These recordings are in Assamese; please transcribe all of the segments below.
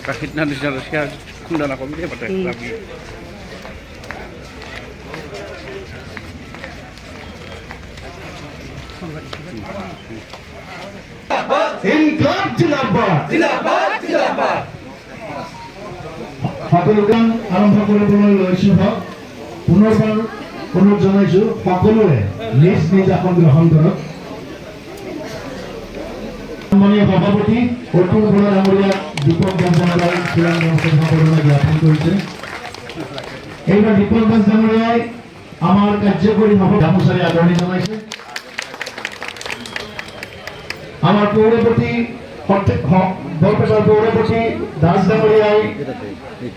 Kahit na siya kung na kami dia patay lagi. Inqilab জিন্দাবাদ জিন্দাবাদ জিন্দাবাদ সকলোকে আৰম্ভ কৰিবলৈ লৈছোঁ পুনৰবাৰ অনুৰোধ জনাইছোঁ সকলোৱে নিজ নিজ আসন গ্ৰহণ কৰক মাননীয় সভাপতি অতুল বৰা ডাঙৰীয়া দীপক দাস ডাঙৰীয়াই চূড়ান্ত সভাপতিলৈ জ্ঞাপন কৰিছে এইবাৰ দীপক দাস ডাঙৰীয়াই আমাৰ কাৰ্যকৰী সভা গামোচাৰে আদৰণি জনাইছে আমাৰ পৌৰপতি বৰপেটাৰ পৌৰপতি দাস ডাঙৰীয়াই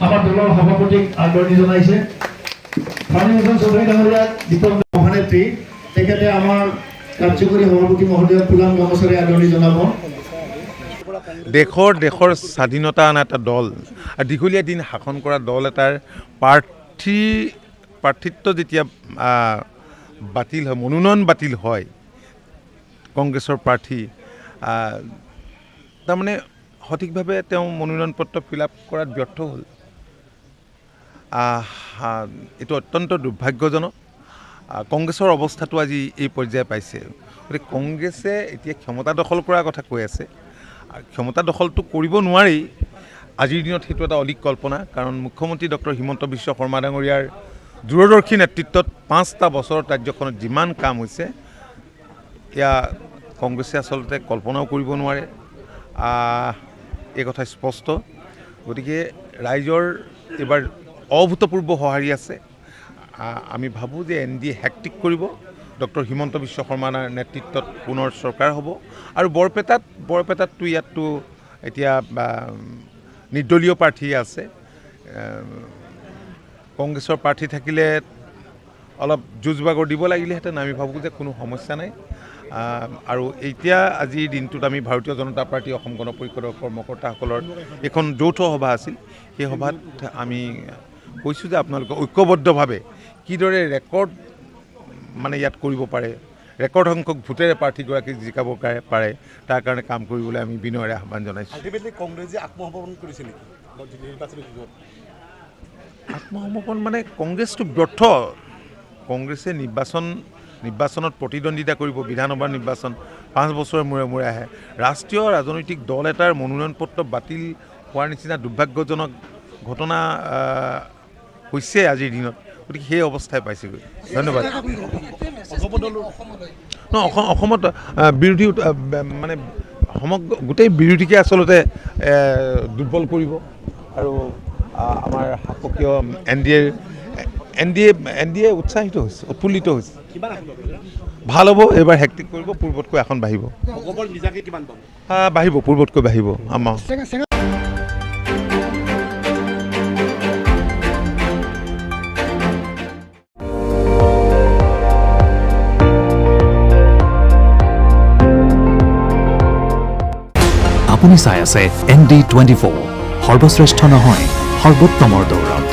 আমাৰ দলৰ সভাপতিক আদৰণি জনাইছে ফাৰ্নিচন চৌধুৰী ডাঙৰীয়া দীপক সভানেত্ৰী তেখেতে আমাৰ কাৰ্যকৰী সভাপতি মহোদয় ফুলাম গামোচাৰে আদৰণি জনাব দেশৰ স্বাধীনতা আন এটা দল আৰু দীঘলীয়া দিন শাসন কৰা দল এটাৰ প্ৰাৰ্থিত্ব যেতিয়া বাতিল হয় মনোনয়ন বাতিল হয় কংগ্ৰেছৰ প্ৰাৰ্থী তাৰমানে সঠিকভাৱে তেওঁ মনোনয়ন পত্ৰ ফিল আপ কৰাত ব্যৰ্থ হ'ল এইটো অত্যন্ত দুৰ্ভাগ্যজনক কংগ্ৰেছৰ অৱস্থাটো আজি এই পৰ্যায়ে পাইছে গতিকে কংগ্ৰেছে এতিয়া ক্ষমতা দখল কৰাৰ কথা কৈ আছে ক্ষমতা দখলটো কৰিব নোৱাৰি আজিৰ দিনত সেইটো এটা অলিক কল্পনা কাৰণ মুখ্যমন্ত্ৰী ডক্টৰ হিমন্ত বিশ্ব শৰ্মা ডাঙৰীয়াৰ দূৰদৰ্শী নেতৃত্বত 5টা বছৰত ৰাজ্যখনত যিমান কাম হৈছে এয়া কংগ্ৰেছে আচলতে কল্পনাও কৰিব নোৱাৰে এই কথা স্পষ্ট গতিকে ৰাইজৰ এবাৰ অভূতপূৰ্ব সঁহাৰি আছে আমি ভাবোঁ যে NDA হেক্টিক কৰিব ডক্টৰ হিমন্ত বিশ্ব শৰ্মাৰ নেতৃত্বত পুনৰ চৰকাৰ হ'ব আৰু বৰপেটাততো ইয়াততো এতিয়া নিৰ্দলীয় প্ৰাৰ্থী আছে কংগ্ৰেছৰ প্ৰাৰ্থী থাকিলে অলপ যুঁজ বাগৰ দিব লাগিলেহেঁতেন আমি ভাবোঁ যে কোনো সমস্যা নাই আৰু এতিয়া আজিৰ দিনটোত আমি ভাৰতীয় জনতা পাৰ্টি অসম গণ পৰিষদৰ কৰ্মকৰ্তাসকলৰ এখন যৌথ সভা আছিল সেই সভাত আমি কৈছোঁ যে আপোনালোকে ঐক্যবদ্ধভাৱে কিদৰে ৰেকৰ্ড মানে ইয়াত কৰিব পাৰে ৰেকৰ্ড সংখ্যক ভোটেৰে প্ৰাৰ্থীগৰাকীক জিকাব পাৰে তাৰ কাৰণে কাম কৰিবলৈ আমি বিনয়েৰে আহ্বান জনাইছোঁ কংগ্ৰেছে আত্মসমৰ্পণ কৰিছে নেকি আত্মসমৰ্পণ মানে কংগ্ৰেছটো ব্যৰ্থ কংগ্ৰেছে নিৰ্বাচনত প্ৰতিদ্বন্দ্বিতা কৰিব বিধানসভাৰ নিৰ্বাচন 5 বছৰৰ মূৰে মূৰে আহে ৰাষ্ট্ৰীয় ৰাজনৈতিক দল এটাৰ মনোনয়ন পত্ৰ বাতিল হোৱাৰ নিচিনা দুৰ্ভাগ্যজনক ঘটনা হৈছে আজিৰ দিনত গতিকে সেই অৱস্থাই পাইছেগৈ ধন্যবাদ অসমত বিৰোধী মানে সমগ্ৰ গোটেই বিৰোধীকে আচলতে দুৰ্বল কৰিব আৰু আমাৰ শাসকীয় NDA উৎসাহিত হৈছে উৎফুল্লিত হৈছে ভাল হ'ব এইবাৰ হেক্টিক কৰিব পূৰ্বতকৈ এখন বাঢ়িব বাঢ়িব পূৰ্বতকৈ বাঢ়িব আমাৰ আপুনি চাই আছে ND24 সৰ্বশ্ৰেষ্ঠ নহয় সৰ্বোত্তমৰ দৌৰত